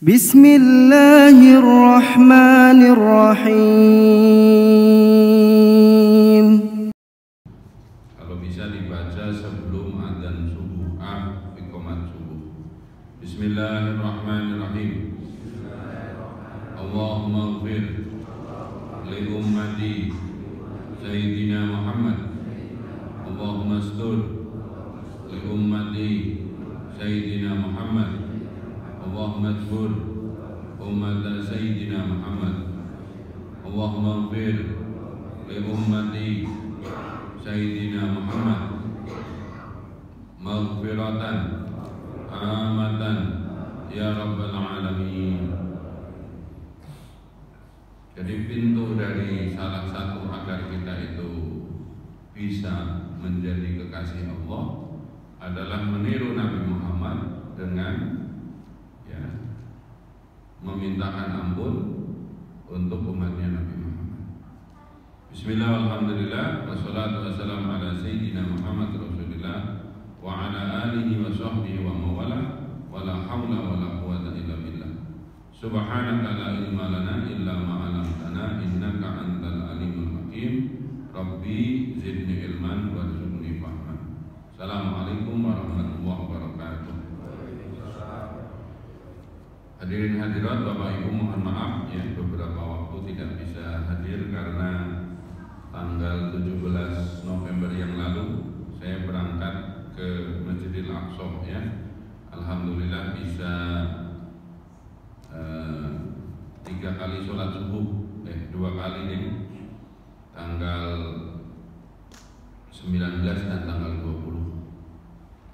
Bismillahirrahmanirrahim. Kalau bisa dibaca sebelum adzan subuh, iqamat subuh. Bismillahirrahmanirrahim. Allahumma ighfir li ummati Sayyidina Muhammad. Allahumma astur li ummati Sayyidina Muhammad. Allahumma ighfir ummata Sayyidina Muhammad. Allahumma ighfir li ummati Sayyidina Muhammad maghfiratan amatan ya rabbal alamin. Jadi pintu dari salah satu agar kita itu bisa menjadi kekasih Allah adalah meniru Nabi Muhammad dengan memintakan ampun untuk umatnya Nabi Muhammad. Bismillah, alhamdulillah, wassalatu wassalamu ala Sayyidina Muhammad Rasulillah wa ala alihi wa sahbihi wa mawala wa la hawla wa la quwwata illa billah. Subhanaka la ilma lana illa ma 'allamtana innaka antal alimul hakim. Rabbi zidni ilman warzuqni fahman. Assalamualaikum warahmatullahi wabarakatuh. Hadirin hadirat Bapak Ibu, mohon maaf ya beberapa waktu tidak bisa hadir karena tanggal 17 November yang lalu saya berangkat ke Masjidil Aqsa ya. Alhamdulillah bisa 3 kali sholat subuh, 2 kali nih, tanggal 19 dan tanggal 20.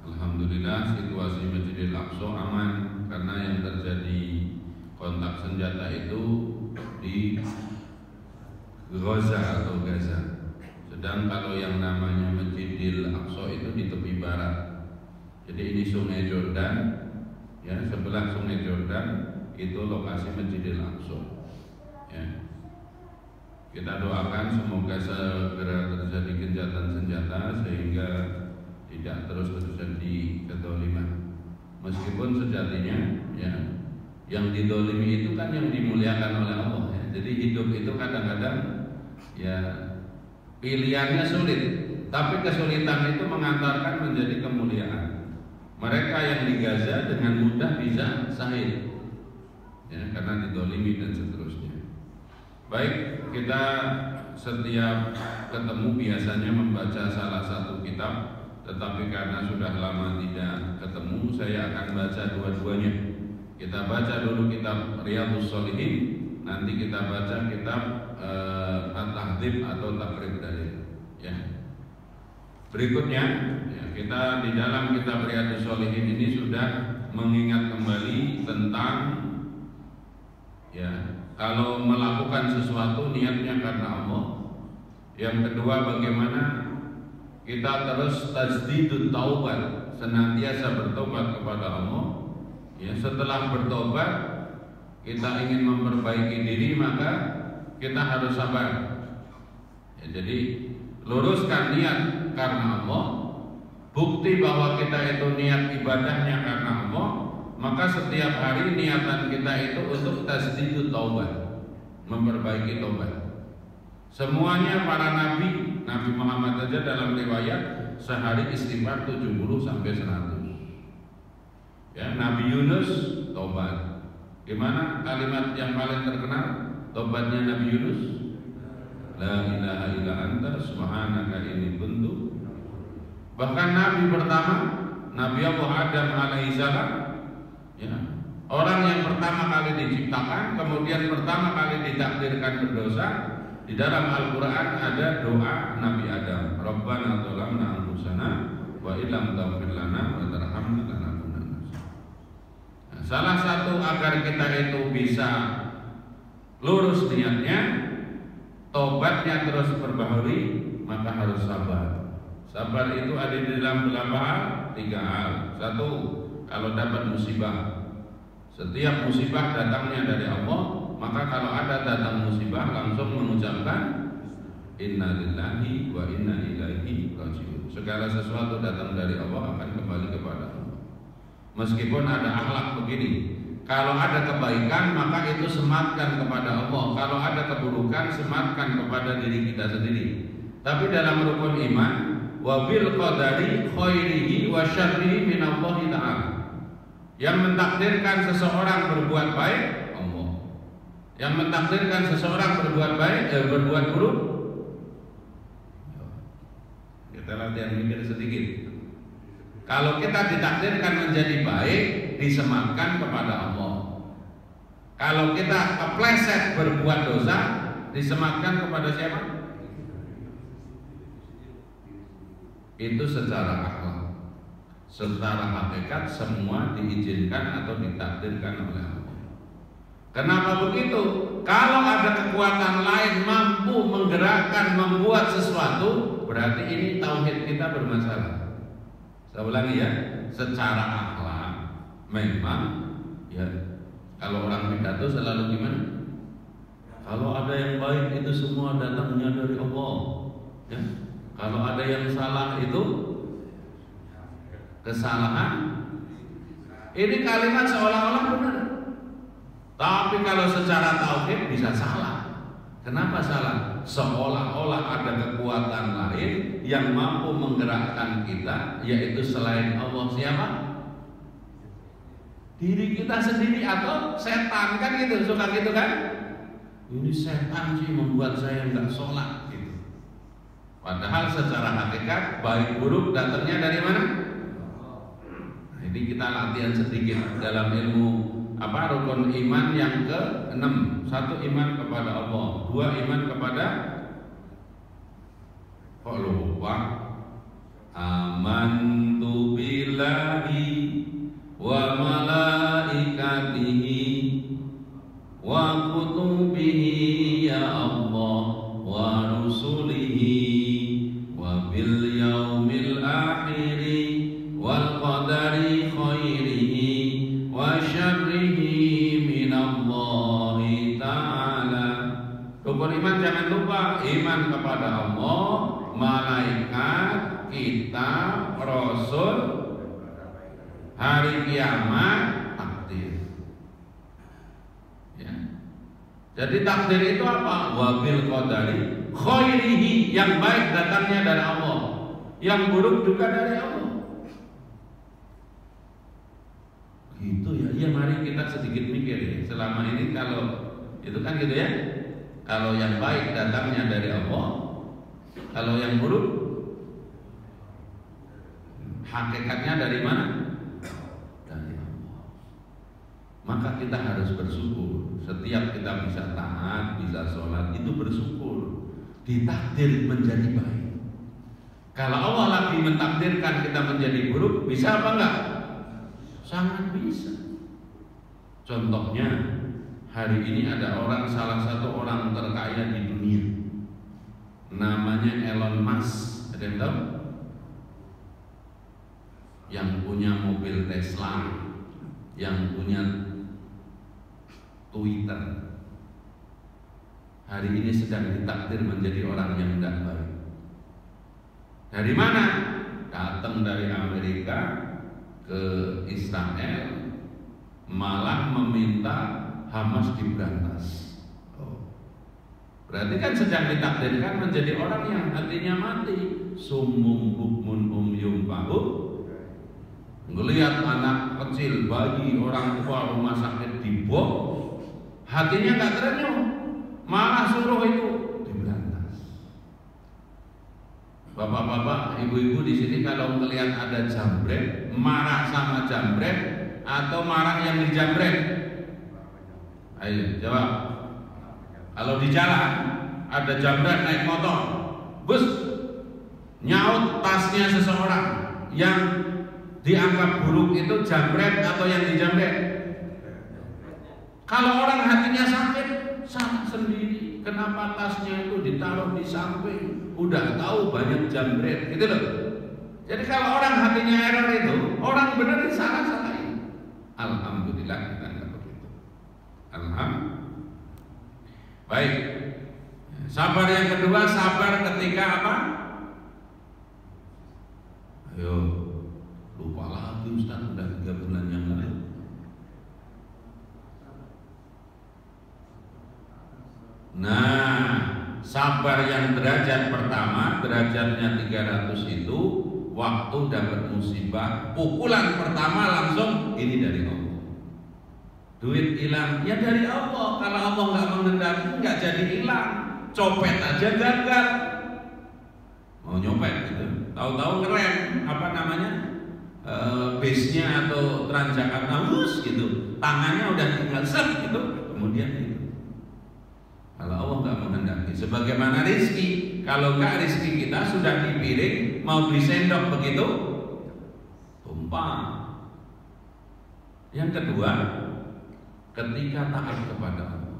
Alhamdulillah situasi Masjidil Aqsa aman karena yang terjadi kontak senjata itu di Gaza atau Gaza. Sedang kalau yang namanya Masjidil Aqsa itu di tepi barat. Jadi ini Sungai Jordan, ya, sebelah Sungai Jordan itu lokasi Masjidil Aqsa. Ya. Kita doakan semoga segera terjadi gencatan senjata sehingga tidak terus terjadi kezaliman. Meskipun sejatinya ya yang didolimi itu kan yang dimuliakan oleh Allah ya. Jadi hidup itu kadang-kadang ya pilihannya sulit, tapi kesulitan itu mengantarkan menjadi kemuliaan. Mereka yang di Gaza dengan mudah bisa syahid ya, karena didolimi dan seterusnya. Baik, kita setiap ketemu biasanya membaca salah satu kitab, tetapi karena sudah lama tidak ketemu, saya akan baca dua-duanya. Kita baca dulu kitab Riyadhus Shalihin, nanti kita baca kitab At-Tahdzib atau Taqrib Dalil. Ya. Berikutnya, ya, kita di dalam kitab Riyadhus Shalihin ini sudah mengingat kembali tentang ya kalau melakukan sesuatu niatnya karena Allah. Yang kedua, bagaimana kita terus tajdidut taubat, senantiasa bertobat kepada Allah. Ya, setelah bertobat kita ingin memperbaiki diri, maka kita harus sabar. Ya, jadi luruskan niat karena Allah. Bukti bahwa kita itu niat ibadahnya karena Allah, maka setiap hari niatan kita itu untuk tajdidut taubat, memperbaiki taubat. Semuanya para nabi, Nabi Muhammad saja dalam riwayat sehari istighfar 70 sampai 100. Ya, Nabi Yunus taubat. Gimana kalimat yang paling terkenal taubatnya Nabi Yunus? La ilaha illa anta subhanaka inni kuntu. Bahkan nabi pertama, Nabi Allah Adam alaihissalam, ya, orang yang pertama kali diciptakan, kemudian pertama kali ditakdirkan berdosa. Di dalam Al-Quran ada doa Nabi Adam, Rabbana dzalamna anfusana wa illam taghfir lana wa tarhamna lanakunanna. Nah, salah satu agar kita itu bisa lurus niatnya, tobatnya terus berbaharui, maka harus sabar. Sabar itu ada di dalam beberapa hal, 3 hal. 1, kalau dapat musibah. Setiap musibah datangnya dari Allah, maka kalau ada datang musibah langsung mengucapkan inna lillahi wa inna ilaihi raji'un. Segala sesuatu datang dari Allah akan kembali kepada Allah. Meskipun ada akhlak begini, Kalau ada kebaikan maka itu sematkan kepada Allah. Kalau ada keburukan sematkan kepada diri kita sendiri. Tapi dalam rukun iman, wa bil qadari khairihi wa syarrihi minallahi ta'ala. Yang mentakdirkan seseorang berbuat baik Allah. Yang mentakdirkan seseorang berbuat baik berbuat buruk. Kita latihan mikir sedikit. Kalau kita ditakdirkan menjadi baik, disematkan kepada Allah. Kalau kita kepleset berbuat dosa, disematkan kepada siapa? Itu secara akhlak. Secara hakikat semua diizinkan atau ditakdirkan oleh Allah. Kenapa begitu? Kalau ada kekuatan lain mampu menggerakkan, membuat sesuatu, berarti ini tauhid kita bermasalah. Saya ulangi ya, secara akhlak memang ya, kalau orang pidato selalu gimana? Kalau ada yang baik itu semua datangnya dari Allah. Ya. Kalau ada yang salah itu kesalahan. Ini kalimat seolah-olah benar. Tapi kalau secara tauhid bisa salah. Kenapa salah? Seolah-olah ada kekuatan lain yang mampu menggerakkan kita, yaitu selain Allah. Siapa? Diri kita sendiri atau setan, kan gitu, suka gitu kan? Ini setan sih membuat saya nggak sholat gitu. Padahal secara hakikat baik buruk datangnya dari mana? Nah, ini kita latihan sedikit dalam ilmu rukun iman yang ke-6. 1 iman kepada Allah, 2 iman kepada amantu billahi wa malaikatihi wa kutubihi ya Allah wa rusulihi wa bil yaumil akhiri wal qadari khairihi wa syarrihi minallahi ta'ala. Rukun iman jangan lupa, iman kepada Allah, malaikat, kitab, rasul, hari kiamat, takdir. Ya. Jadi takdir itu apa? Wabil qadari khairihi, yang baik datangnya dari Allah, yang buruk juga dari Allah. Gitu ya. Ya mari kita sedikit mikir ya. Selama ini kalau itu kan gitu ya. Kalau yang baik datangnya dari Allah, kalau yang buruk hakikatnya dari mana? Dari Allah. Maka kita harus bersyukur. Setiap kita bisa taat, bisa sholat, itu bersyukur. Ditakdir menjadi baik. Kalau Allah lagi mentakdirkan kita menjadi buruk, bisa apa enggak? Sangat bisa. Contohnya, hari ini ada salah satu orang terkaya di dunia, namanya Elon Musk. Ada yang tahu? Yang punya mobil Tesla, yang punya Twitter, hari ini sedang ditakdir menjadi orang yang tidak baik. Dari mana? Datang dari Amerika ke Israel, malah meminta Hamas diberantas. Berarti kan sedang ditakdirkan menjadi orang yang hatinya mati. Summum bukmun umyum fahum. Ngelihat anak kecil, bayi, orang tua rumah sakit dibom, hatinya nggak terenyuh, malah suruh itu diberantas. Bapak-bapak, ibu-ibu di sini kalau melihat ada jambret, marah sama jambret atau marah yang dijambret? Ayo jawab. Kalau di jalan ada jambret naik motor, bus, nyaut tasnya seseorang yang dianggap buruk, itu jambret atau yang dijambret? Kalau orang hatinya sakit, salah sendiri. Kenapa tasnya itu ditaruh di samping? Udah tahu banyak jambret, gitu loh. Jadi kalau orang hatinya error itu, orang benar salah-salahin. Alhamdulillah kita enggak begitu. Alhamdulillah. Baik. Sabar yang kedua, sabar ketika apa? Ayo, lupa lagi Ustaz, udah 3 bulan yang lalu. Nah, sabar yang derajat pertama, derajatnya 300 itu waktu dapat musibah, pukulan pertama langsung ini dari Allah. Duit hilang, ya dari Allah. Kalau Allah nggak menghendaki nggak jadi hilang. Copet aja gagal. Mau nyopet gitu, tahu-tahu ngerem apa namanya base-nya atau Transjakarta halus gitu, tangannya udah tinggal set gitu, kemudian itu. Kalau Allah nggak menghendaki, sebagaimana rizki, kalau nggak rizki kita sudah dipiring, mau beli sendok begitu, tumpah. Yang kedua, ketika taat kepada Allah,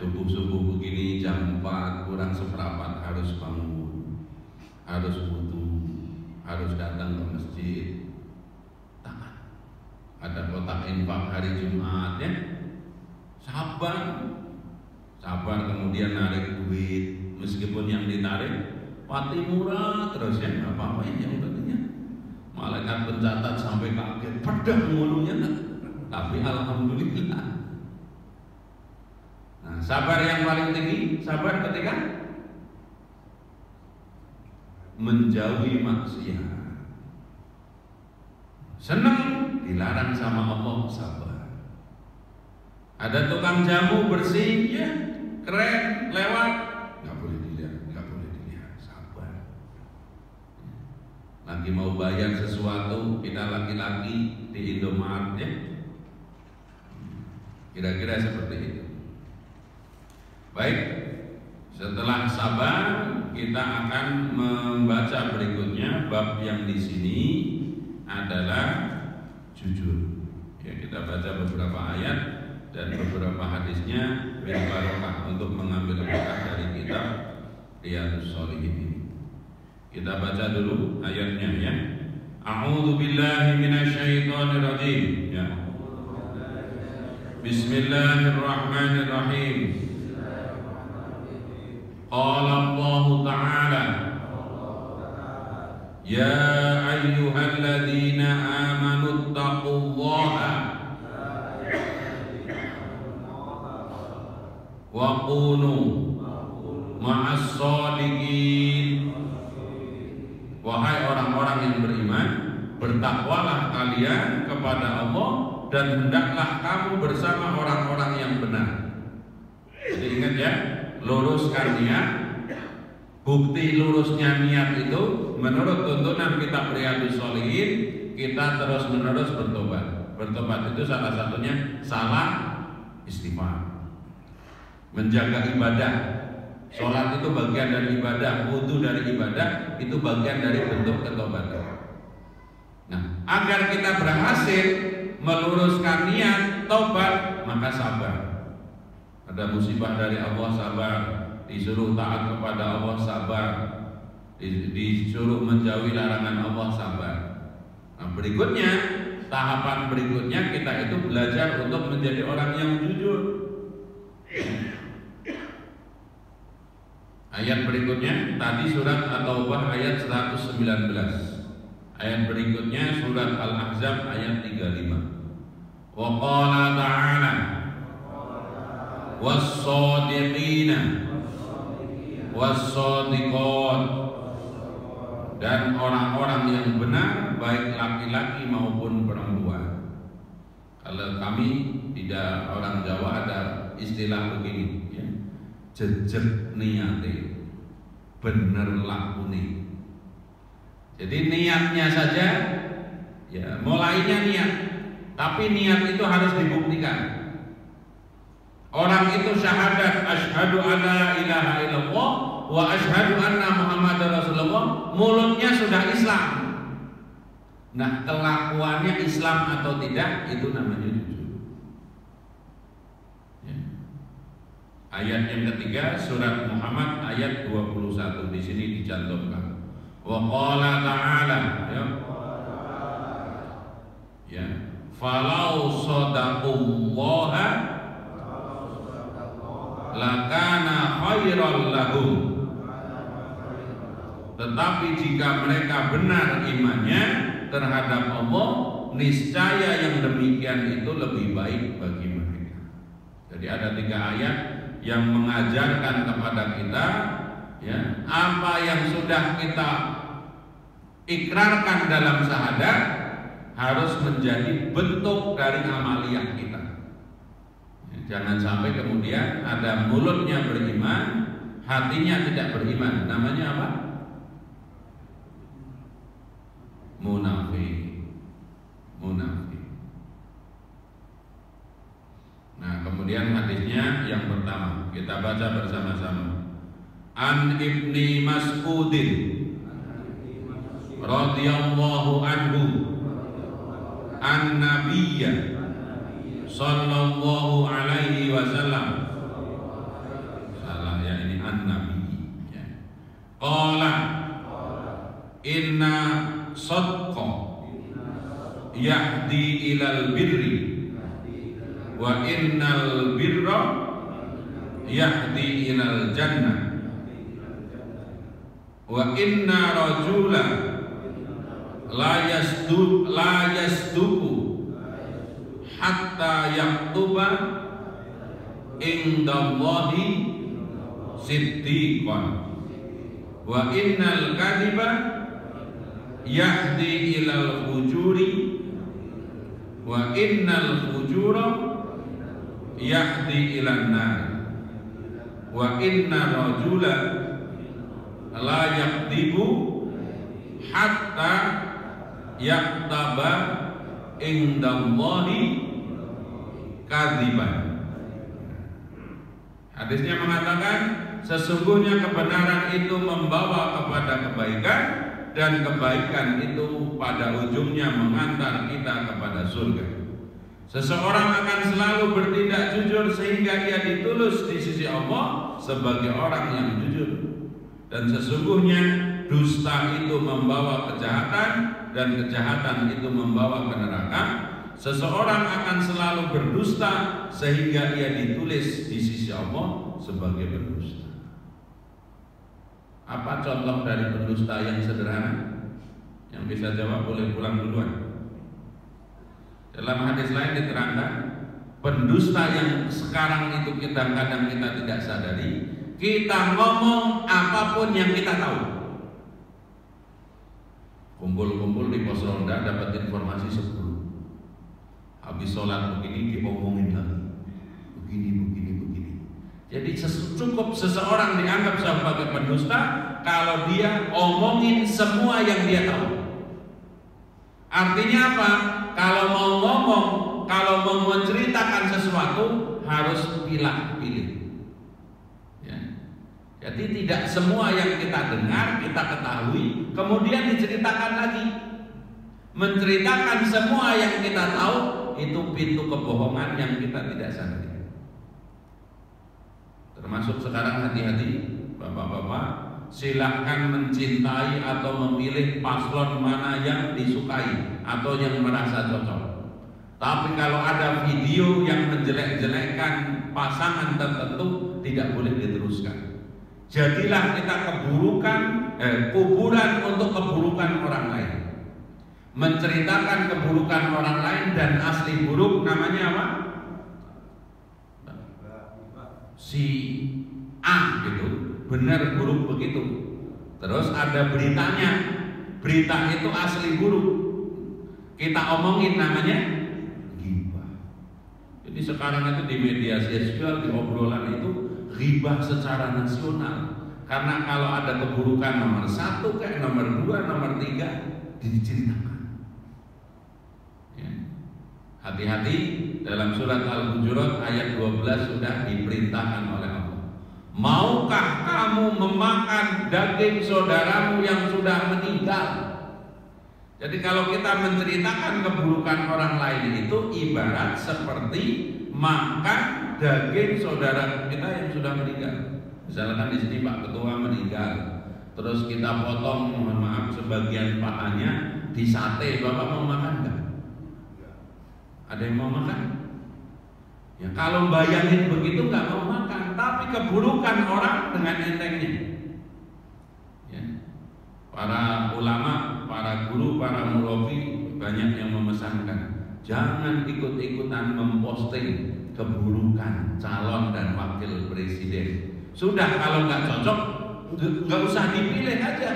subuh-subuh begini jam 4 kurang seperempat harus bangun, harus wudu, harus datang ke masjid, taat. Ada kotak infak hari Jumat ya, sabar kemudian narik duit, meskipun yang ditarik pati murah terus ya, nggak apa-apa ya, yang pentingnya malaikat pencatat sampai kaget, pedang mulutnya, tapi alhamdulillah. Nah, sabar yang paling tinggi, sabar ketika menjauhi maksiat. Senang dilarang sama Allah, sabar. Ada tukang jamu bersih, ya keren, lewat, nggak boleh dilihat, sabar. Lagi mau bayar sesuatu, kita laki-laki di Indomaret ya, kira-kira seperti itu. Baik, setelah sabar kita akan membaca berikutnya. Bab yang di sini adalah jujur. Ya, kita baca beberapa ayat dan beberapa hadisnya bil barokah untuk mengambil berkah dari kitab Riyadhus Shalihin ini. Kita baca dulu ayatnya ya. A'udzu billahi minasyaitonir rajim ya. Bismillahirrahmanirrahim. Qala Allah Ta'ala ya ayyuhalladzina amanu taqullaha wa kunu ma'as shadiqin. Wahai orang-orang yang beriman, bertakwalah kalian kepada Allah dan hendaklah kamu bersama orang-orang yang benar. Jadi ingat ya, luruskan niat. Bukti lurusnya niat itu menurut tuntunan kitab Riyadhus Shalihin, kita terus menerus bertobat. Bertobat itu salah satunya salah istighfar, menjaga ibadah. Sholat itu bagian dari ibadah, wudu dari ibadah, itu bagian dari bentuk ketobatan. Nah, agar kita berhasil meluruskan niat tobat, maka sabar. Ada musibah dari Allah, sabar. Disuruh taat kepada Allah, sabar. Disuruh menjauhi larangan Allah, sabar. Nah, berikutnya, tahapan berikutnya kita itu belajar untuk menjadi orang yang jujur. Ayat berikutnya tadi surat At-Taubah ayat 119. Ayat berikutnya surat Al-Ahzab ayat 35. Wa qala ta'ala was-shadiqina was-shadiqat, dan orang-orang yang benar baik laki-laki maupun perempuan. Kalau kami tidak, orang Jawa ada istilah begini ya, jejeg niate bener lakune. Jadi niatnya saja ya, mulainya niat, tapi niat itu harus dibuktikan. Orang itu syahadat asyhadu alla ilaha illallah wa asyhadu anna muhammadar rasulullah, mulutnya sudah Islam. Nah, kelakuannya Islam atau tidak, itu namanya jujur. Ya. Ayat yang ketiga surat Muhammad ayat 21 di sini dicantumkan. Wa qala ta'ala ya, falau shadaqullaha lakana khairal lahum. Tetapi jika mereka benar imannya terhadap Allah, niscaya yang demikian itu lebih baik bagi mereka. Jadi ada 3 ayat yang mengajarkan kepada kita, ya, apa yang sudah kita ikrarkan dalam syahadat harus menjadi bentuk dari amaliyah kita. Ya, jangan sampai kemudian ada mulutnya beriman, hatinya tidak beriman. Namanya apa? Munafik. Munafik. Nah, kemudian hadisnya yang pertama kita baca bersama-sama. An Ibni Mas'udin radhiyallahu anhu an Nabiyya sallallahu alaihi wasallam. Salah ya, ini an Nabi ya. Qala inna sadqa yahdi ilal birri wa innal birra yahdi ilal jannah wa inna rajula la yasduku hatta yaktuba indallahi siddiqan wa innal kadhiba yahdi ilal fujuri wa innal fujura yahdi ilan nar wa inna rajula la yakdibu hatta yaktaba indallahi kadziban. Hadisnya mengatakan sesungguhnya kebenaran itu membawa kepada kebaikan dan kebaikan itu pada ujungnya mengantar kita kepada surga. Seseorang akan selalu bertindak jujur sehingga ia ditulus di sisi Allah sebagai orang yang jujur. Dan sesungguhnya dusta itu membawa kejahatan dan kejahatan itu membawa ke neraka. Seseorang akan selalu berdusta sehingga ia ditulis di sisi Allah sebagai berdusta. Apa contoh dari pendusta yang sederhana? Yang bisa jawab boleh pulang duluan. Dalam hadis lain diterangkan, pendusta yang sekarang itu kadang-kadang kita tidak sadari, kita ngomong apapun yang kita tahu. Kumpul-kumpul di pos ronda dapat informasi 10. Habis sholat begini diomongin lagi, begini. Jadi cukup seseorang dianggap sebagai pendusta kalau dia omongin semua yang dia tahu. Artinya apa? Kalau mau ngomong, kalau mau menceritakan sesuatu harus pilih-pilih. Ya. Jadi tidak semua yang kita dengar, kita ketahui, kemudian diceritakan lagi. Menceritakan semua yang kita tahu itu pintu kebohongan yang kita tidak sadari. Termasuk sekarang hati-hati bapak-bapak, silahkan mencintai atau memilih paslon mana yang disukai atau yang merasa cocok. Tapi kalau ada video yang menjelek-jelekkan pasangan tertentu tidak boleh diteruskan. Jadilah kita kuburan untuk keburukan orang lain. Menceritakan keburukan orang lain dan asli buruk namanya apa? Si A gitu, benar buruk begitu. Terus ada beritanya, berita itu asli buruk, kita omongin namanya ghibah. Jadi sekarang itu di media sosial, di obrolan itu ghibah secara nasional. Karena kalau ada keburukan nomor 1 kayak nomor 2, nomor 3 diceritakan. Hati-hati, dalam surat Al-Hujurat ayat 12 sudah diperintahkan oleh Allah. Maukah kamu memakan daging saudaramu yang sudah meninggal? Jadi kalau kita menceritakan keburukan orang lain itu ibarat seperti makan daging saudara kita yang sudah meninggal. Misalkan di sini Pak Ketua meninggal, terus kita potong, mohon maaf, sebagian pahanya di sate. Bapak mau makan nggak? Ada yang mau makan? Ya kalau bayangin begitu nggak mau makan. Tapi keburukan orang dengan entengnya. Ya. Para ulama, para guru, para murabi banyak yang memesankan, jangan ikut-ikutan memposting keburukan calon dan wakil presiden. Sudah, kalau nggak cocok, nggak usah dipilih aja,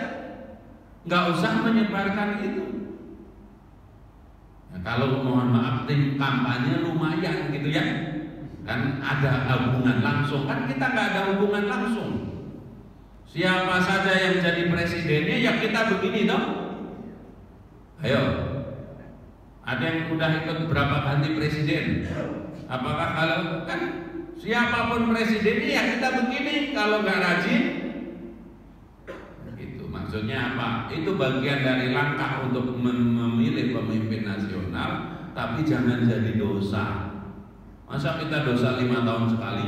nggak usah menyebarkan itu. Nah, kalau mohon maaf tim kampanye lumayan gitu ya, kan ada hubungan langsung, kan kita nggak ada hubungan langsung. Siapa saja yang jadi presidennya ya kita begini dong. Ayo, ada yang udah ikut berapa ganti presiden? Apakah kalau kan siapapun presidennya ya kita begini, kalau nggak rajin, itu maksudnya apa? Itu bagian dari langkah untuk memilih pemimpin nasional, tapi jangan jadi dosa. Masa kita dosa 5 tahun sekali?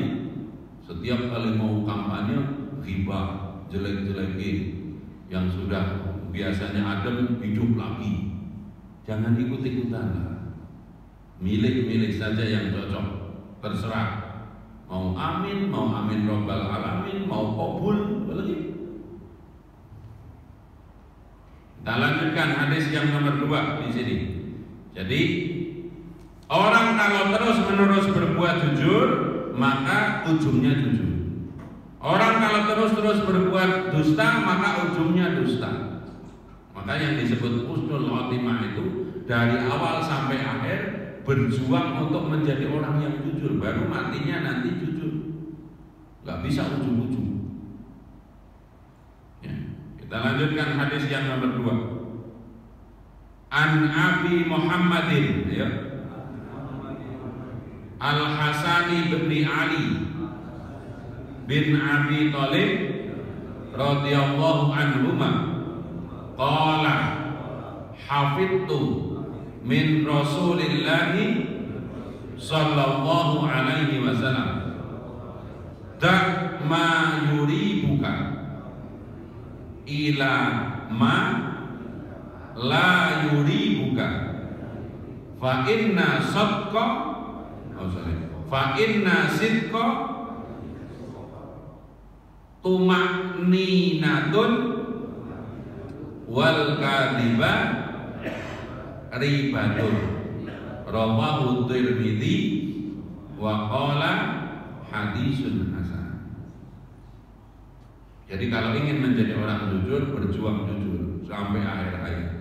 Setiap kali mau kampanye ghibah, jelek-jelekin, yang sudah biasanya adem hidup lagi. Jangan ikut-ikutan lah. Milih-milih saja yang cocok, terserah. Mau amin robbal alamin, mau qabul, lagi. Kita lanjutkan hadis yang nomor 2 di sini. Jadi orang kalau terus-menerus berbuat jujur, maka ujungnya jujur. Orang kalau terus-terus berbuat dusta, maka ujungnya dusta. Maka yang disebut husnul khotimah itu dari awal sampai akhir berjuang untuk menjadi orang yang jujur, baru matinya nanti jujur. Gak bisa ujung-ujung. Ya. Kita lanjutkan hadis yang nomor 2. An Abi Muhammadin, ya. Al-Hasani bin Ali bin Abi Thalib radhiyallahu anhuma qala hafidtu min Rasulillahi sallallahu alaihi wasallam da' ma yuribuka ila ma la yuribuka fa inna sadqa fa inna sidqa tumakninatun wal kadhiba ribatun. Rawahu Tirmidzi wa qala hadisun hasan. Jadi kalau ingin menjadi orang jujur, berjuang jujur sampai akhir hayat.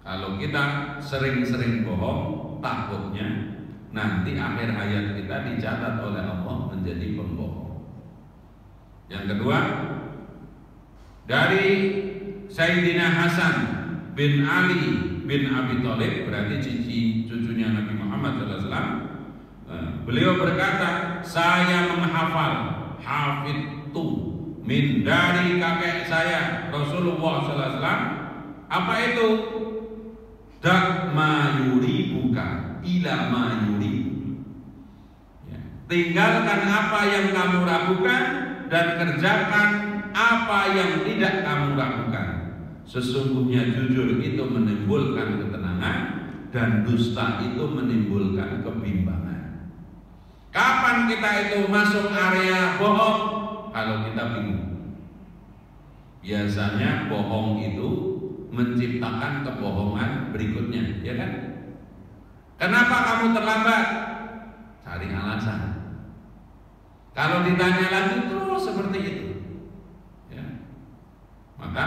Kalau kita sering-sering bohong, takutnya nanti akhir hayat kita dicatat oleh Allah menjadi pembohong. Yang kedua, dari Sayyidina Hasan bin Ali bin Abi Thalib, berarti cucunya Nabi Muhammad SAW. Beliau berkata, saya menghafal, hafidtu min, dari kakek saya Rasulullah SAW. Apa itu? Da' ma yuribuka ila ma yuribu. Ya. Tinggalkan apa yang kamu lakukan dan kerjakan apa yang tidak kamu lakukan. Sesungguhnya jujur itu menimbulkan ketenangan dan dusta itu menimbulkan kebimbangan. Kapan kita itu masuk area bohong? Kalau kita bingung. Biasanya bohong itu menciptakan kebohongan berikutnya, ya kan? Kenapa kamu terlambat? Cari alasan. Kalau ditanya lagi terus seperti itu, ya. Maka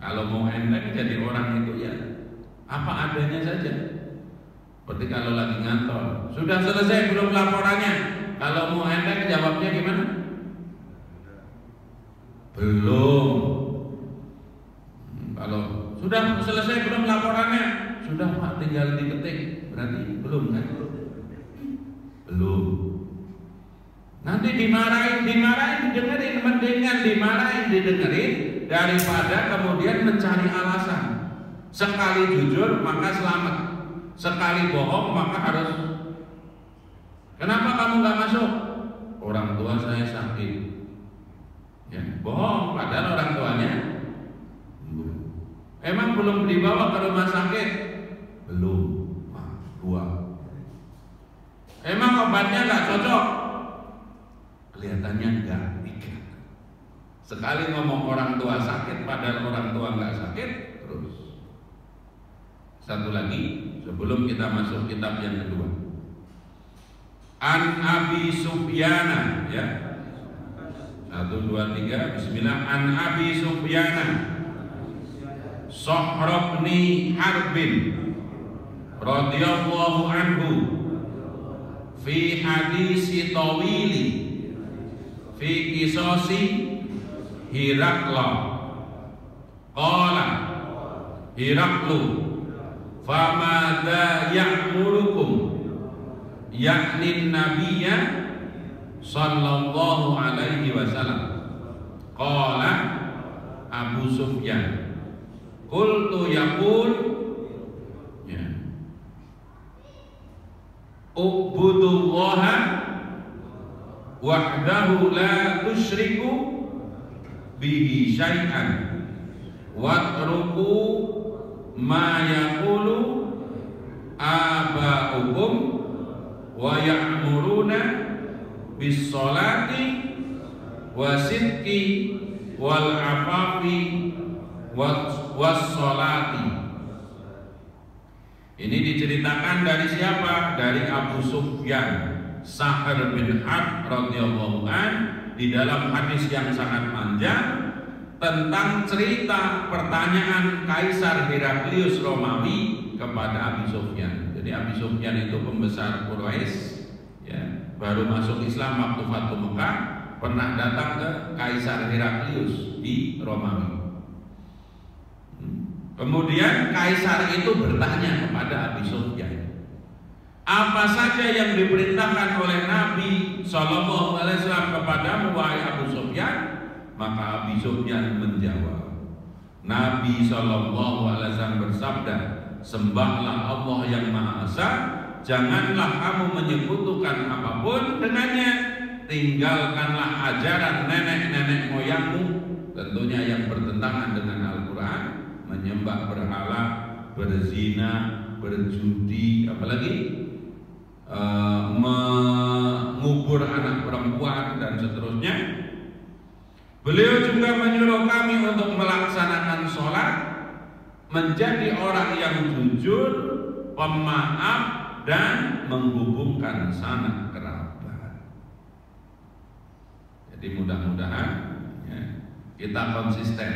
kalau mau enteng jadi orang itu ya apa adanya saja. Seperti kalau lagi ngantor, sudah selesai belum laporannya? Kalau mau enteng jawabnya gimana? Belum. Kalau sudah selesai belum laporannya? Sudah Pak, tinggal diketik. Berarti belum kan? Belum. Nanti dimarahin, didengerin, mendingan dimarahin, didengerin daripada kemudian mencari alasan. Sekali jujur maka selamat, sekali bohong maka harus. Kenapa kamu nggak masuk? Orang tua saya sakit. Ya, bohong padahal orang tuanya belum. Emang belum dibawa ke rumah sakit? Belum. Dua. Emang obatnya nggak cocok? Kelihatannya enggak. Sekali ngomong orang tua sakit padahal orang tua nggak sakit terus. Satu lagi sebelum kita masuk kitab yang kedua. An Abi Sufyan, ya. 1, 2, 3, bismillah. An Abi Sufyan Sahr bin Harbin radhiyallahu anhu fi hadisi tawili fi qisasi Hirakla qala Hiraklu famada ya'murukum yakni nabiyya sallallahu alaihi wasallam. Qala Abu Sufyan qultu yaqul ya ubudullaha wahdahu la tusyriku bihi syai'an watruku ma yaqulu aba'ukum wa ya'muruna bis sholati wasidqi wal afafi was sholati. Ini diceritakan dari siapa? Dari Abu Sufyan Sahr bin Harb radhiyallahu an di dalam hadis yang sangat panjang tentang cerita pertanyaan Kaisar Heraklius Romawi kepada Abi Sufyan. Jadi Abi Sufyan itu pembesar Quraisy, ya, baru masuk Islam waktu Fatu Mekah, pernah datang ke Kaisar Heraklius di Romawi. Kemudian Kaisar itu bertanya kepada Abi Sufyan, apa saja yang diperintahkan oleh Nabi Shallallahu Alaihi Wasallam kepadamu wahai Abu Sufyan? Maka Abi Sufyan menjawab, Nabi Shallallahu Alaihi Wasallam bersabda, sembahlah Allah yang Maha Esa, janganlah kamu menyekutukan apapun dengannya, tinggalkanlah ajaran nenek-nenek moyangmu, tentunya yang bertentangan dengan Al-Quran, menyembah berhala, berzina, berjudi, apalagi mengubur anak perempuan dan seterusnya. Beliau juga menyuruh kami untuk melaksanakan sholat, menjadi orang yang jujur, pemaaf, dan menghubungkan sanak kerabat. Jadi mudah-mudahan ya, kita konsisten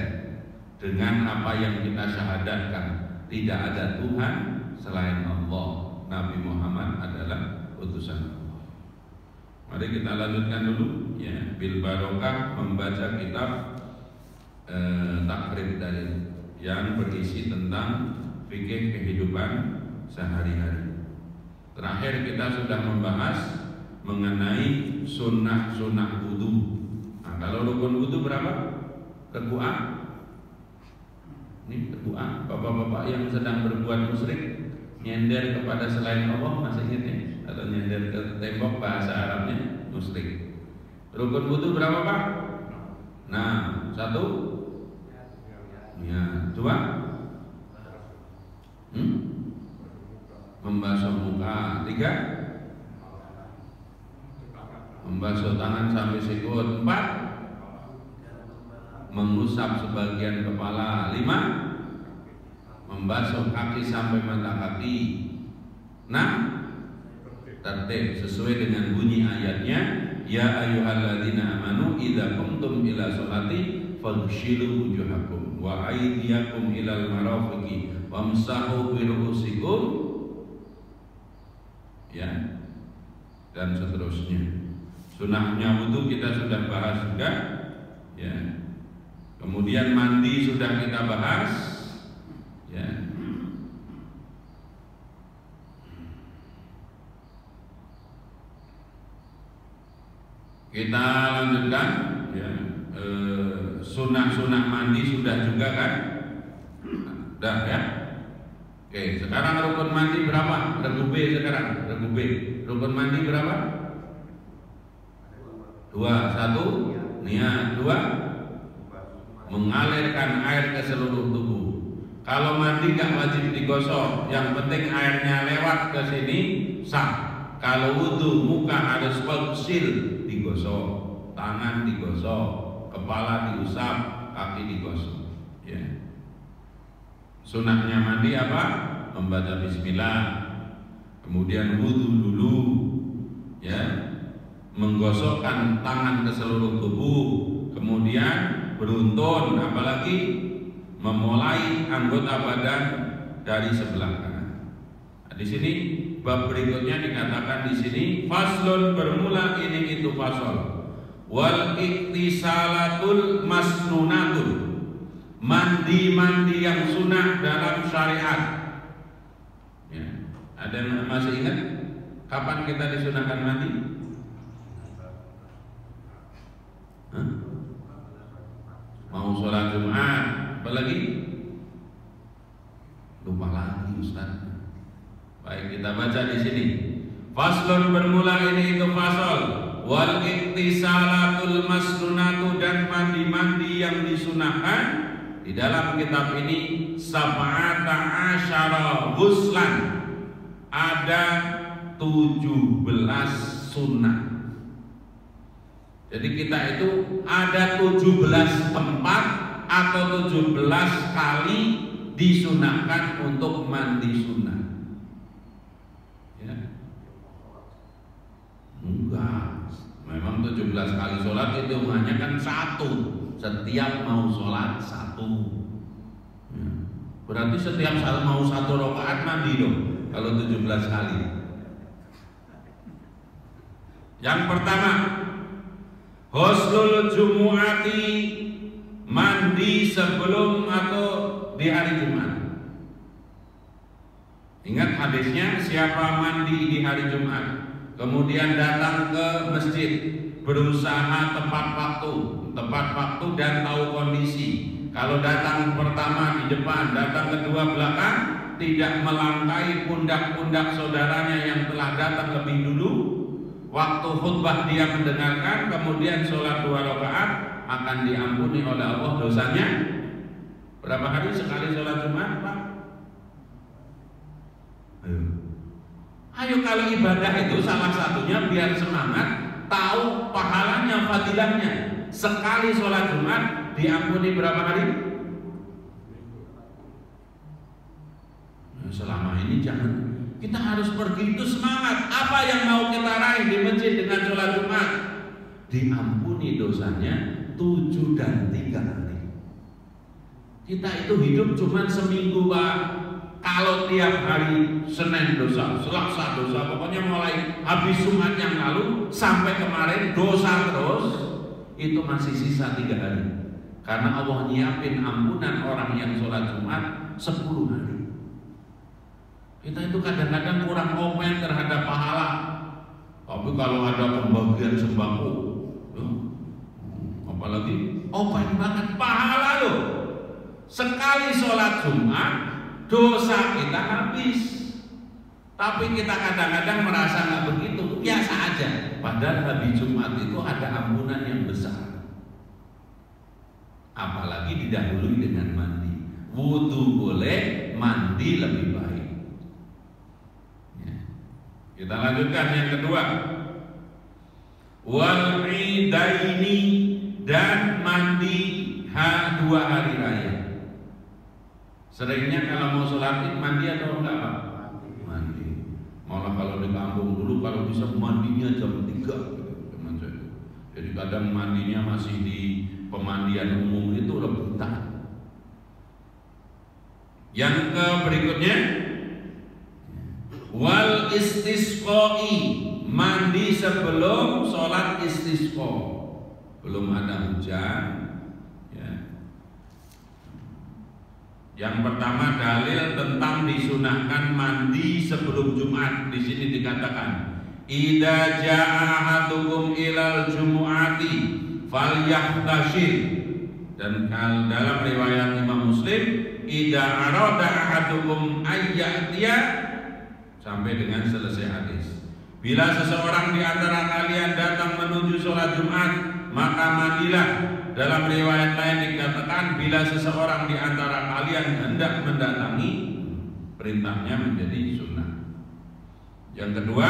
dengan apa yang kita syahadatkan, tidak ada Tuhan selain Allah, Nabi Muhammad adalah utusan Allah. Mari kita lanjutkan dulu ya, bil barokah membaca kitab Takrib Dalil yang berisi tentang fikih kehidupan sehari-hari. Terakhir kita sudah membahas mengenai sunnah-sunnah wudu. Nah, kalau rukun wudu berapa? Kedua. Ini kedua. Bapak-bapak yang sedang berbuat musyrik, nyender kepada selain Allah, masih ingat ya? Atau nyender ke tembok, bahasa Arabnya musyrik. Rukun wudu berapa Pak? Nah, 1. Ya, 2. Membasuh muka. 3. Membasuh tangan sampai sikut. 4. Mengusap sebagian kepala. 5. Membasuh kaki sampai mata kaki. 6. Tertib sesuai dengan bunyi ayatnya, ya ayyuhalladzina amanu idza qumtum ila sholati faghsilu wujuhakum wa aydiyakum ilal marafiqi wamsahu bi ru'usikum, ya, dan seterusnya. Sunahnya wudu kita sudah bahas juga, ya. Kemudian mandi sudah kita bahas, ya. Kita lanjutkan, ya. Sunah-sunah mandi sudah juga kan? Sudah ya. Oke, sekarang rukun mandi berapa? Regu B sekarang, regu B. Rukun mandi berapa? 2. 1. Niat. 2. Mengalirkan air ke seluruh tubuh. Kalau mandi nggak wajib digosok, yang penting airnya lewat ke sini sah. Kalau wudu muka harus bersil, digosok, tangan digosok, kepala diusap, kaki digosok. Ya. Sunahnya mandi apa? Membaca bismillah, kemudian wudu dulu, ya, menggosokkan tangan ke seluruh tubuh, kemudian beruntun, apalagi memulai anggota badan dari sebelah kanan. Nah, di sini bab berikutnya dikatakan di sini faslun, bermula ini itu fasal. Wal iktisalatul masnunatul, mandi yang sunnah dalam syariat. Ya, ada yang masih ingat kapan kita disunahkan mandi? Mau sholat Jumat, apalagi lupa lagi Ustaz. Baik, kita baca di sini. Faslun, bermula ini itu fasal. Wal iktisalatul masnunatu, dan mandi yang disunahkan di dalam kitab ini sab'ata asyara ghuslan, ada 17 sunnah. Jadi kita itu ada 17 tempat atau 17 kali disunahkan untuk mandi sunnah. Ya. Enggak, memang 17 kali sholat itu hanya kan satu. Setiap mau sholat satu. Ya. Berarti setiap mau satu rakaat mandi dong. Kalau 17 kali. Yang pertama, Ghuslul Jumu'ati, mandi sebelum atau di hari Jumat. Ingat hadisnya, siapa mandi di hari Jumat kemudian datang ke masjid, berusaha tepat waktu dan tahu kondisi. Kalau datang pertama di depan, datang kedua belakang, tidak melangkai pundak-pundak saudaranya yang telah datang lebih dulu. Waktu khutbah dia mendengarkan, kemudian sholat 2 rakaat, akan diampuni oleh Allah dosanya. Berapa hari sekali sholat Jumat, Pak? Ayo, kalau ibadah itu salah satunya biar semangat, tahu pahalanya, fadilahnya. Sekali sholat Jumat diampuni berapa hari? Nah, selama ini jangan. Kita harus pergi itu semangat. Apa yang mau kita raih di masjid dengan sholat Jumat? Diampuni dosanya 7 dan 3 hari. Kita itu hidup cuma seminggu, Pak. Kalau tiap hari Senin dosa, Selasa dosa, pokoknya mulai habis Jumat yang lalu sampai kemarin dosa terus, itu masih sisa 3 hari. Karena Allah nyiapin ampunan orang yang sholat Jumat 10 hari. Kita itu kadang-kadang kurang komen terhadap pahala. Tapi kalau ada pembagian sembako, apalagi open banget pahala loh. Sekali sholat Jumat dosa kita habis. Tapi kita kadang-kadang merasa nggak begitu, biasa aja. Padahal habis Jumat itu ada ampunan yang besar. Apalagi didahului dengan mandi. Wudu boleh, mandi lebih baik. Kita lanjutkan yang kedua. Wal idaini, dan mandi 2 hari raya. Seringnya kalau mau sholat Id mandi atau enggak, Pak? Mandi. Malah kalau di kampung dulu kalau bisa mandinya jam 3 gitu. Jadi kadang mandinya masih di pemandian umum itu rebutan. Yang berikutnya, wal istisqai, mandi sebelum sholat istisqa. Belum ada hujan, ya. Yang pertama dalil tentang disunahkan mandi sebelum Jumat. Di sini dikatakan, idza jaa ahadukum ilal jumu'ati falyahtasyir. Dan dalam riwayat Imam Muslim, idza arada ahadukum ayyatiya, sampai dengan selesai hadis. Bila seseorang di antara kalian datang menuju sholat Jumat, maka mandilah. Dalam riwayat lain dikatakan, bila seseorang di antara kalian hendak mendatangi, perintahnya menjadi sunnah. Yang kedua,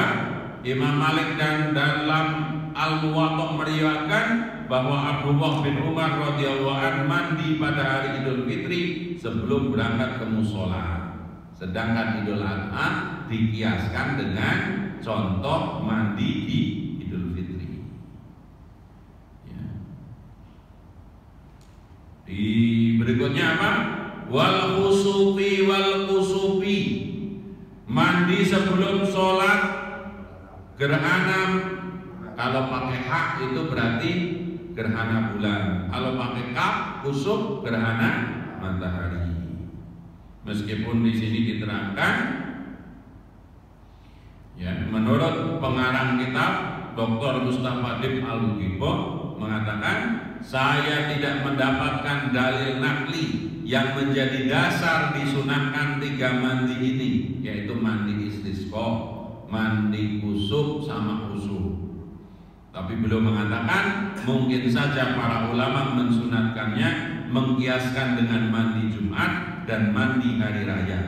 Imam Malik dan dalam Al-Muwatta meriwayatkan bahwa Abdullah bin Umar radhiyallahu anhu mandi pada hari Idul Fitri sebelum berangkat ke mushola. Sedangkan Idul Adha dikiaskan dengan contoh mandi di Idul Fitri. Ya. Di berikutnya apa? Wal khusufi wal kusufi, mandi sebelum sholat gerhana. Kalau pakai hak itu berarti gerhana bulan. Kalau pakai kaf kusuf gerhana matahari. Meskipun di sini diterangkan, ya, menurut pengarang kitab Dr. Mustafa Dib Al-Ghibbo mengatakan, saya tidak mendapatkan dalil nakli yang menjadi dasar disunahkan 3 mandi ini, yaitu mandi istisqa, mandi kusuf sama khusuf. Tapi beliau mengatakan mungkin saja para ulama mensunatkannya mengkiaskan dengan mandi Jumat dan mandi hari raya,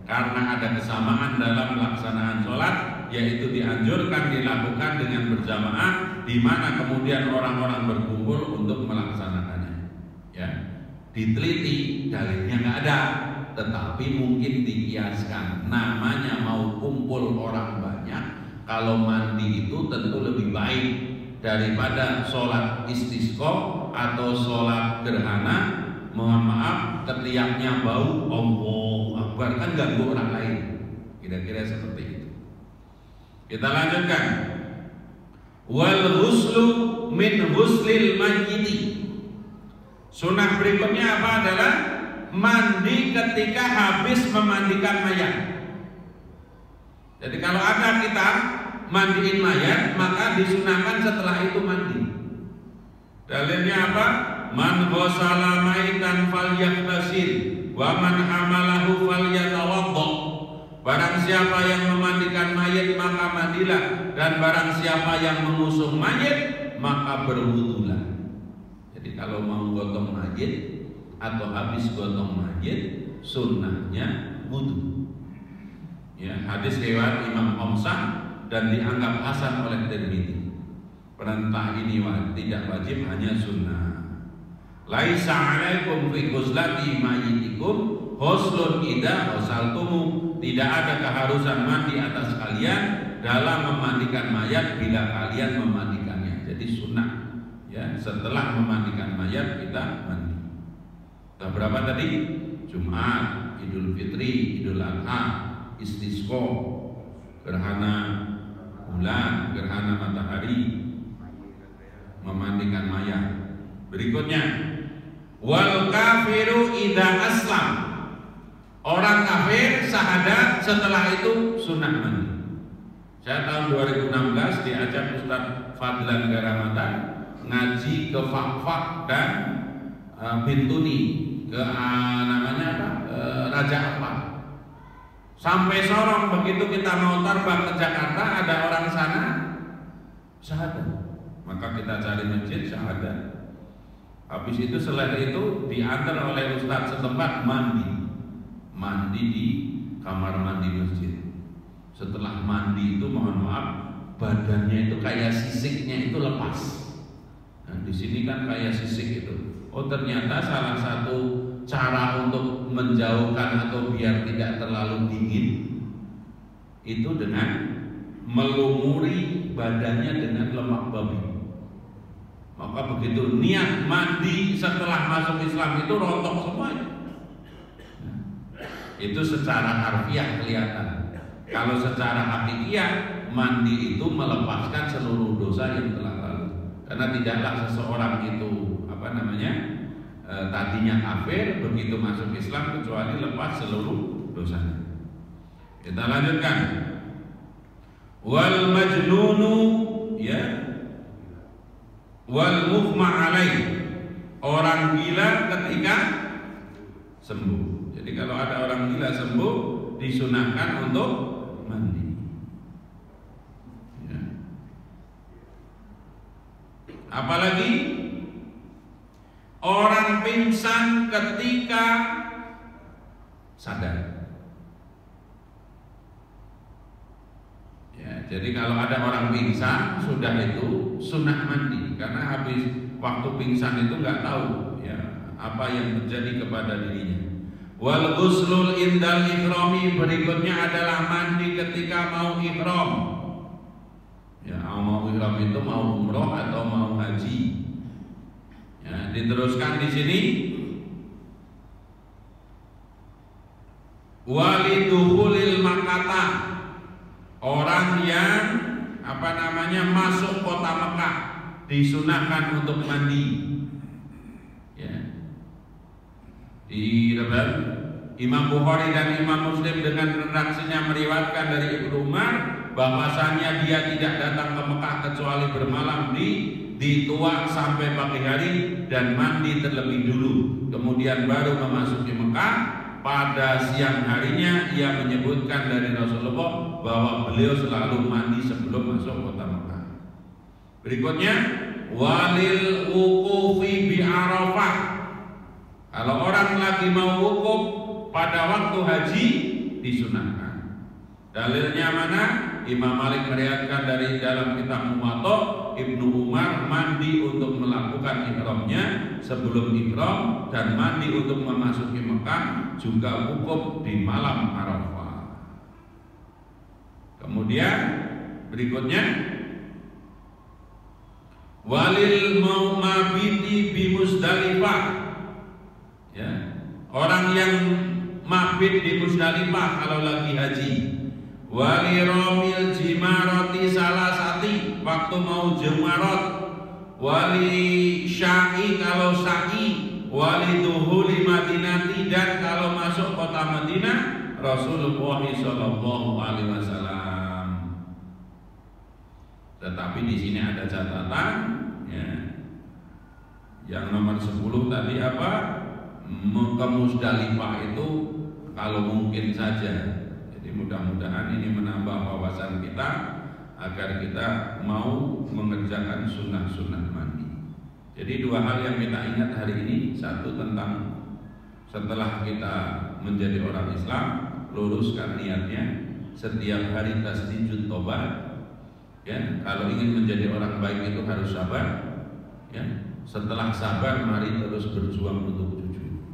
karena ada kesamaan dalam pelaksanaan sholat, yaitu dianjurkan dilakukan dengan berjamaah, di mana kemudian orang-orang berkumpul untuk melaksanakannya. Ya, diteliti dalilnya nggak ada, tetapi mungkin dikiaskan. Namanya mau kumpul orang banyak, kalau mandi itu tentu lebih baik daripada sholat istisqa atau sholat gerhana. Mohon maaf, ketiaknya bau, Allahu Akbar, kan ganggu orang lain. Kira-kira seperti itu. Kita lanjutkan. Wal ghuslu min ghuslil mayyiti. Sunnah berikutnya apa adalah mandi ketika habis memandikan mayat. Jadi kalau ada kita mandiin mayat, maka disunahkan setelah itu mandi. Dalilnya apa? Man ghasala maitan falyaghtasil wa man hamalahu falyatawadda. Barang siapa yang memandikan mayat maka mandilah, dan barang siapa yang mengusung mayat maka berwudulah. Jadi kalau mau gotong mayat atau habis gotong mayat, sunnahnya wudu. Ya, hadis riwayat Imam Hamzah dan dianggap hasan oleh Tirmidzi. Perintah ini tidak wajib, hanya sunnah. Laisa alaikum fi ghuslati mayyitikum ghuslun idza ghasaltumu. Tidak ada keharusan mandi atas kalian dalam memandikan mayat bila kalian memandikannya. Jadi sunnah, ya, setelah memandikan mayat kita mandi. Berapa tadi? Jumat, Idul Fitri, Idul Adha, istisqa, gerhana bulan, gerhana matahari, memandikan mayat. Berikutnya, wal kafiru idza aslam. Orang kafir syahadat, setelah itu sunnah mandi. Saya tahun 2016 diajak Ustaz Fadlan Garamatan ngaji ke Fakfak dan Bintuni, ke namanya apa? Raja Ampat. Sampai Sorong, begitu kita mau terbang ke Jakarta, ada orang sana syahadat. Maka kita cari masjid syahadat. Habis itu setelah itu diantar oleh ustaz setempat mandi di kamar mandi masjid. Setelah mandi itu, mohon maaf, badannya itu kayak sisiknya itu lepas. Nah, di sini kan kayak sisik itu. Oh, ternyata salah satu cara untuk menjauhkan atau biar tidak terlalu dingin itu dengan melumuri badannya dengan lemak babi. Maka begitu niat mandi setelah masuk Islam itu rontok semuanya. Itu secara harfiah kelihatan. Kalau secara hakikiah, mandi itu melepaskan seluruh dosa yang telah lalu. Karena tidaklah seseorang itu tadinya kafir, begitu masuk Islam kecuali lepas seluruh dosanya. Kita lanjutkan. Wal majnunu, ya, wal mughma alaih, orang gila ketika sembuh. Jadi kalau ada orang gila sembuh, disunahkan untuk mandi. Ya. Apalagi orang pingsan ketika sadar. Ya, jadi kalau ada orang pingsan sudah itu sunnah mandi, karena habis waktu pingsan itu nggak tahu ya apa yang terjadi kepada dirinya. Wal ghuslul indal ihrami, berikutnya adalah mandi ketika mau ihram. Ya, mau ihram itu mau umroh atau mau haji. Ya, diteruskan di sini. Waliduhulil Makkah, orang yang masuk kota Mekah disunahkan untuk mandi. Ya. Di Imam Bukhari dan Imam Muslim dengan redaksinya meriwayatkan dari Ibnu Umar bahwasanya dia tidak datang ke Mekah kecuali bermalam di Tua sampai pagi hari dan mandi terlebih dulu, kemudian baru memasuki Mekah. Pada siang harinya ia menyebutkan dari Rasulullah bahwa beliau selalu mandi sebelum masuk kota Mekah. Berikutnya, walil wuqufi bi Arafah. Kalau orang lagi mau wukuf pada waktu haji disunahkan. Dalilnya mana? Imam Malik meriwayatkan dari dalam kitab Muwatta, Ibnu Umar mandi untuk melakukan ihramnya sebelum ihram dan mandi untuk memasuki Mekah juga wukuf di malam Arafah. Kemudian berikutnya, walil mabiti bi Muzdalifah. Ya, orang yang mabit di Muzdalifah kalau lagi haji. Wali romil jimaroti salasati, waktu mau jemarat. Wali sya'i kalau sa'i. Wali duhuli madinati, dan kalau masuk kota Madinah Rasulullah SAW. Tetapi di sini ada catatan, ya. Yang nomor 10 tadi apa? Ke Muzdalifah itu kalau mungkin saja. Mudah-mudahan ini menambah wawasan kita agar kita mau mengerjakan sunnah-sunnah mandi. Jadi dua hal yang kita ingat hari ini. Satu, tentang setelah kita menjadi orang Islam, luruskan niatnya. Setiap hari tasdijud tobat. Ya, kalau ingin menjadi orang baik itu harus sabar. Ya, setelah sabar mari terus berjuang untuk jujur.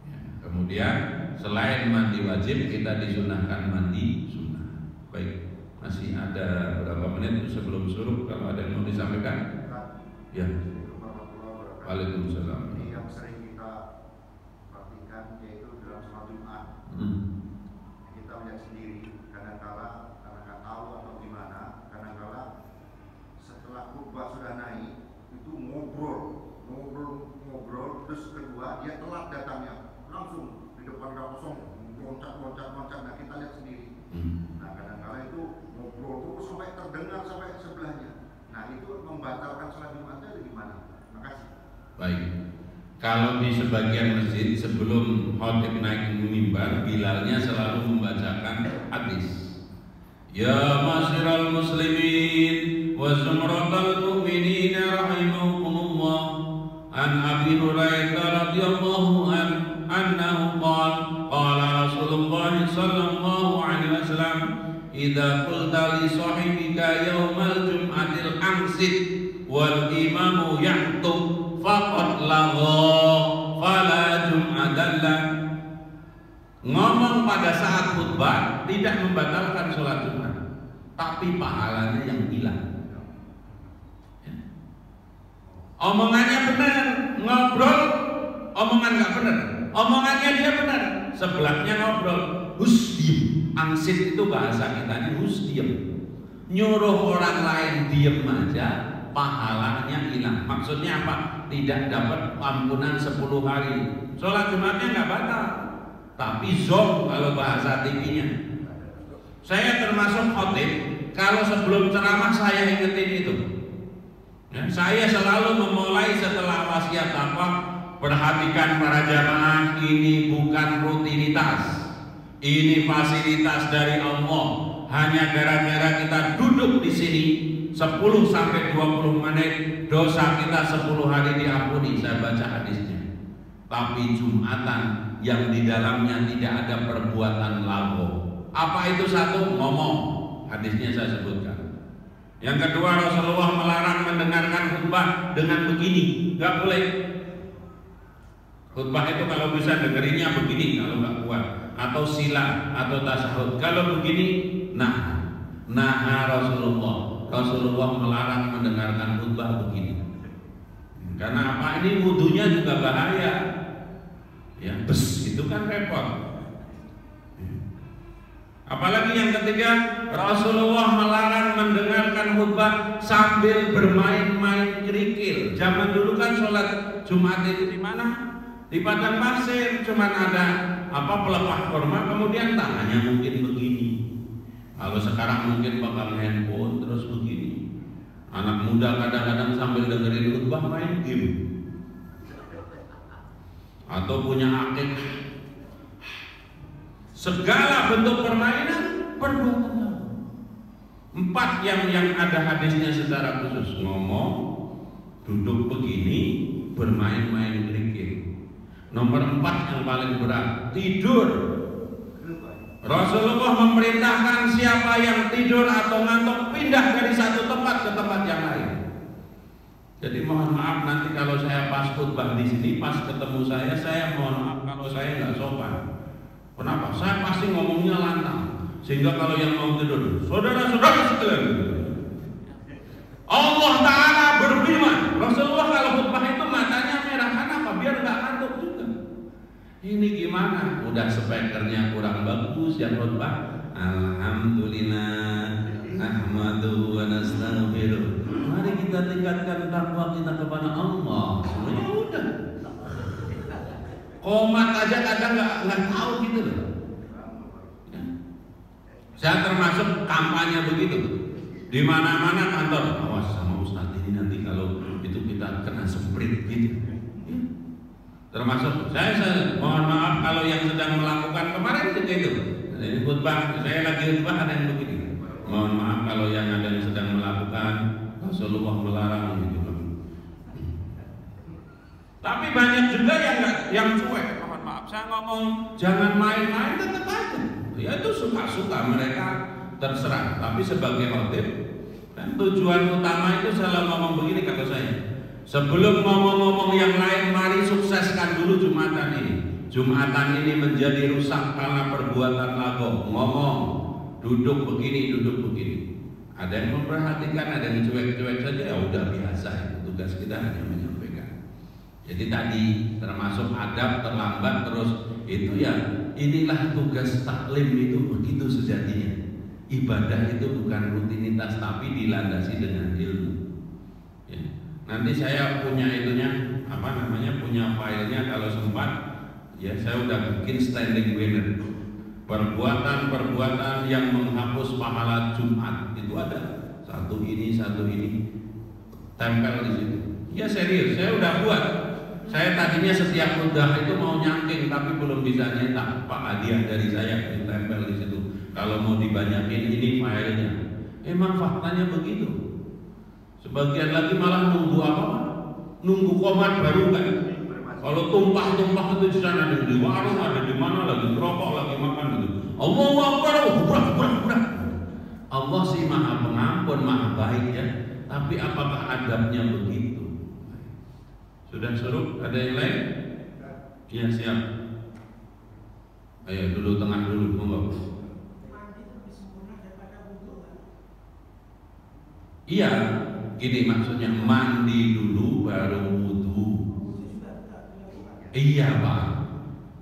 Ya, kemudian selain mandi wajib, kita disunahkan mandi sunnah. Baik, masih ada berapa menit sebelum suruh? Kalau ada yang mau disampaikan? Ya. Waalaikumsalam. Ini yang sering kita perhatikan yaitu dalam sholat Jumat. Kita melihat sendiri, kadang-kala karena nggak tahu atau gimana, kadang-kala setelah khutbah sudah naik itu ngobrol, terus kedua dia telat datangnya, langsung di depan kosong loncat. Nah kita lihat sendiri. Nah kadang-kala itu ngobrol terus sampai terdengar sampai sebelahnya. Nah itu membatalkan sholat Jumatnya atau gimana? Makasih. Baik. Kalau di sebagian masjid sebelum khatib naik mimbar, bilalnya selalu membacakan hadis. Ya masyiral muslimin wa zumratal mu'minin rahimakumullah, an Abi Hurairah radhiyallahu anhu qala Rasulullah sallallahu alaihi wasallam, idza qulta li sahibika yaumal jum'atil ansit wal imamu yahtub faqad lagha fala jum'adallah. Ngomong pada saat khutbah tidak membatalkan sholat Jumat, tapi pahalanya yang hilang. Omongannya benar, ngobrol omongan nggak benar, omongannya dia benar, sebelahnya ngobrol, hus diem. Angsit itu bahasa kita, hus diem. Nyuruh orang lain diem aja, pahalanya hilang. Maksudnya apa? Tidak dapat ampunan 10 hari. Sholat Jumatnya nggak batal, tapi zom kalau bahasa TV-nya. Saya termasuk khotib, kalau sebelum ceramah saya ingetin itu. Ya, saya selalu memulai setelah wasiat apa? Perhatikan para jamaah, ini bukan rutinitas, ini fasilitas dari Allah. Hanya gara-gara kita duduk di sini 10 sampai 20 menit, dosa kita 10 hari diampuni. Saya baca hadisnya. Tapi Jumatan yang di dalamnya tidak ada perbuatan lagu. Apa itu? Satu, ngomong. Hadisnya saya sebutkan. Yang kedua, Rasulullah melarang mendengarkan khutbah dengan begini, nggak boleh. Khutbah itu kalau bisa dengerinnya begini kalau nggak kuat, atau sila atau tasahud. Kalau begini, nah. Nah, Rasulullah melarang mendengarkan khutbah begini. Karena apa? Ini wudunya juga bahaya. Ya, bes itu kan repot. Apalagi yang ketiga, Rasulullah melarang mendengarkan khutbah sambil bermain-main kerikil. Zaman dulu kan sholat Jumat itu di mana? Di padang pasir, cuman ada pelepah kurma, kemudian tangannya mungkin begini. Kalau sekarang mungkin bakal handphone terus begini. Anak muda kadang-kadang sambil dengerin khutbah main game. Atau punya akik. Segala bentuk permainan perbuatan. 4 yang ada hadisnya secara khusus, ngomong, duduk begini, bermain-main kerikil. Nomor 4 yang paling berat, tidur. Rasulullah memerintahkan siapa yang tidur atau ngantuk pindah dari satu tempat ke tempat yang lain. Jadi mohon maaf nanti kalau saya pas khutbah di sini, pas ketemu saya mohon maaf kalau saya nggak sopan. Kenapa? Saya pasti ngomongnya lantang, sehingga kalau yang mau tidur, saudara-saudara sekalian, Allah Ta'ala berfirman. Rasulullah kalau khutbah itu matanya merah, kenapa? Biar nggak ngantuk juga. Ini gimana? Udah speakernya kurang bagus yang khutbah. Alhamdulillah, nahmaduhu wa nastaghfiruh. Mari kita tingkatkan takwa kita kepada Allah. Semuanya udah. Komat aja kadang nggak tahu gitu loh. Ya. Saya termasuk kampanye begitu. Di mana-mana kantor, awas sama Ustadz ini nanti kalau itu kita kena semprit gitu. Termasuk saya mohon maaf kalau yang sedang melakukan kemarin juga itu khutbah, saya lagi khutbah ada yang begini. Mohon maaf kalau yang ada yang sedang melakukan, Rasulullah melarang gitu. Tapi banyak juga yang cuek. Mohon maaf saya ngomong jangan main-main tetap aja. Ya itu suka-suka mereka terserah. Tapi sebagai khotib dan tujuan utama itu selalu ngomong begini kata saya. Sebelum ngomong-ngomong yang lain, mari sukseskan dulu Jumatan ini. Jumatan ini menjadi rusak karena perbuatan lagu. Ngomong, duduk begini, duduk begini. Ada yang memperhatikan, ada yang cuek-cuek saja. Ya udah biasa itu tugas kita hanya menyampaikan. Jadi tadi termasuk adab terlambat terus itu ya inilah tugas taklim itu begitu sejatinya. Ibadah itu bukan rutinitas tapi dilandasi dengan ilmu. Ya. Nanti saya punya itunya punya filenya kalau sempat ya saya udah bikin standing banner perbuatan yang menghapus pahala Jumat itu ada satu ini tempel di situ. Ya serius saya udah buat. Saya tadinya setiap khutbah itu mau nyangking tapi belum bisa nyetak. Pak hadiah dari saya ditempel di situ. Kalau mau dibanyakin ini filenya. Emang faktanya begitu. Sebagian lagi malah nunggu nunggu komat baru kan. Kalau tumpah-tumpah itu di sana ada di warung, ada di mana lagi merokok, lagi makan gitu. Allahu Akbar, burak. Allah sih Maha Pengampun, Maha Baik ya. Tapi apakah adabnya begitu? Sudah suruh? Ada yang lain? Iya siap. Ayo dulu tengah dulu, monggo. Iya, gini maksudnya mandi dulu baru wudu. Iya Pak.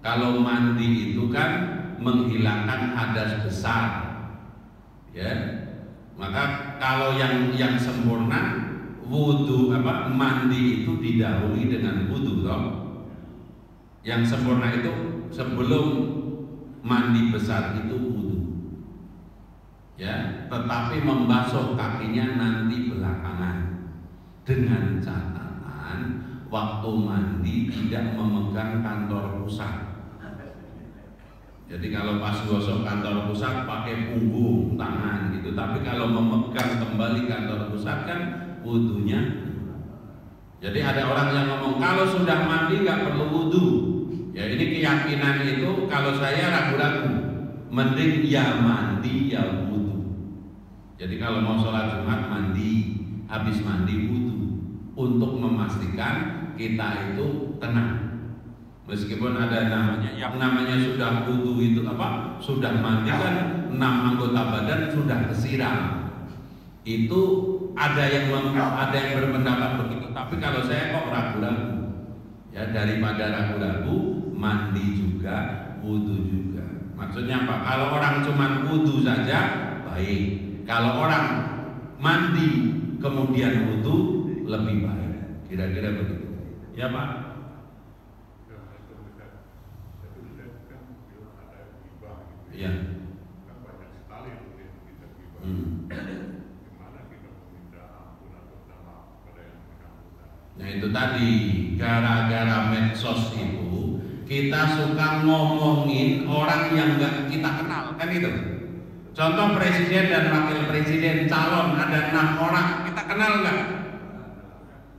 Kalau mandi itu kan menghilangkan hadas besar, ya. Maka kalau yang sempurna wudu mandi itu didahului dengan wudu toh. Yang sempurna itu sebelum mandi besar itu wudu. Ya, tetapi membasuh kakinya nanti belakangan dengan catatan waktu mandi tidak memegang kantor pusat. Jadi kalau pas gosok kantor pusat pakai punggung tangan gitu, tapi kalau memegang kembali kantor pusat kan wudunya. Jadi ada orang yang ngomong kalau sudah mandi nggak perlu wudu. Ya ini keyakinan itu kalau saya ragu-ragu, mending ya mandi ya wudu. Jadi kalau mau sholat Jumat mandi, habis mandi wudu untuk memastikan kita itu tenang. Meskipun ada namanya sudah wudu itu sudah mandi kan 6 anggota badan sudah kesiram. Itu ada yang berpendapat begitu. Tapi kalau saya kok ragu-ragu. Ya, daripada ragu-ragu, mandi juga, wudu juga. Maksudnya apa? Kalau orang cuma wudu saja baik. Kalau orang mandi kemudian wudu lebih baik. Kira-kira begitu. Ya Pak? Ya. Nah itu tadi, gara-gara medsos itu kita suka ngomongin orang yang nggak kita kenal, kan itu. Contoh presiden dan wakil presiden calon ada 6 orang, kita kenal nggak?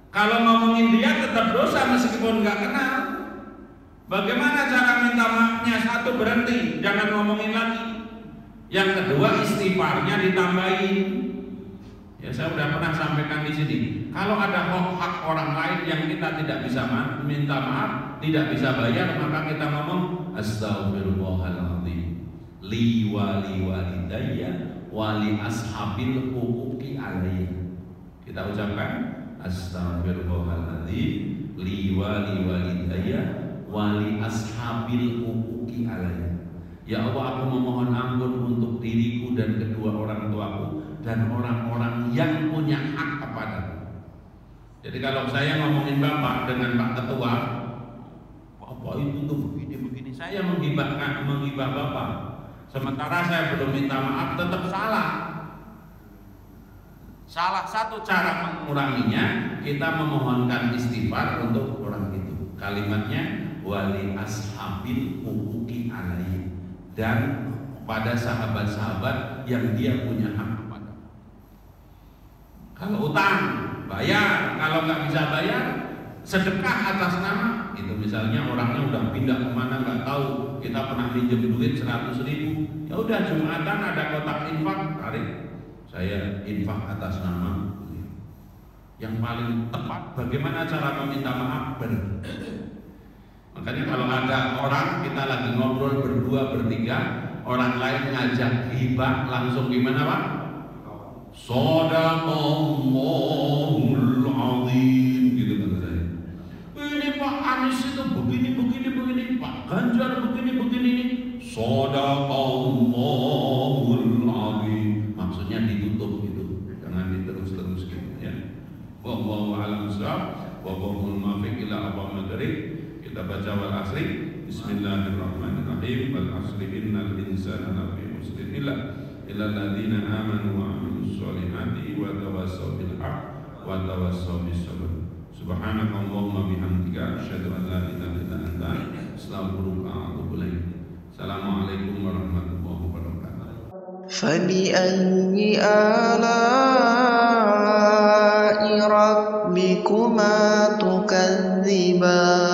Kalau ngomongin dia tetap dosa meskipun nggak kenal. Bagaimana cara minta maafnya? Satu, berhenti, jangan ngomongin lagi. Yang kedua, istighfarnya ditambahin. Ya, saya sudah pernah sampaikan di sini. Kalau ada hak orang lain yang kita tidak bisa minta maaf, tidak bisa bayar, maka kita ngomong astaghfirullahaladzim li wali walidayya wali ashabil huquqi alayya. Kita ucapkan astaghfirullahaladzim li wali walidayya wali ashabil huquqi alayya. Ya Allah, aku memohon ampun untuk diriku dan kedua orang tuaku dan orang-orang yang punya hak kepadaku. Jadi kalau saya ngomongin Bapak dengan Pak Ketua, Bapak itu tuh begini-begini, saya menghibah Bapak. Sementara saya belum minta maaf, tetap salah. Salah satu cara menguranginya, kita memohonkan istighfar untuk orang itu. Kalimatnya wali ashabil huquqi alayhi, dan pada sahabat-sahabat yang dia punya hak kepada. Kalau utang bayar, kalau nggak bisa bayar sedekah atas nama itu. Misalnya orangnya udah pindah kemana nggak tahu, kita pernah minjem duit 100.000, ya udah Jumatan ada kotak infak, tarik, saya infak atas nama. Yang paling tepat bagaimana cara meminta maaf? Makanya kalau ada orang kita lagi ngobrol berdua bertiga, orang lain ngajak hibah, langsung gimana Pak? Shadaqallahul azim, gitu kan saya. Ini Pak Anies itu begini, Pak Ganjar begini. Shadaqallahul azim. Maksudnya ditutup gitu, jangan diterus-terus gitu ya. Wallahu a'lam bishawab. Wallahul muwaffiq ila aqwamit thoriq. Kita baca wal asri. Bismillahirrahmanirrahim. Wal asri innal insana lafi khusr illa alladziina aamanu wa 'amilus sholihati wa tawassaw bil haqq wa tawassaw bis sabr. Subhanakallahumma bihamdika asyhadu an la ilaha illa anta astaghfiruka wa atubu ilaik. Assalamualaikum warahmatullahi wabarakatuh. فبأي آلاء ربكما تكذبان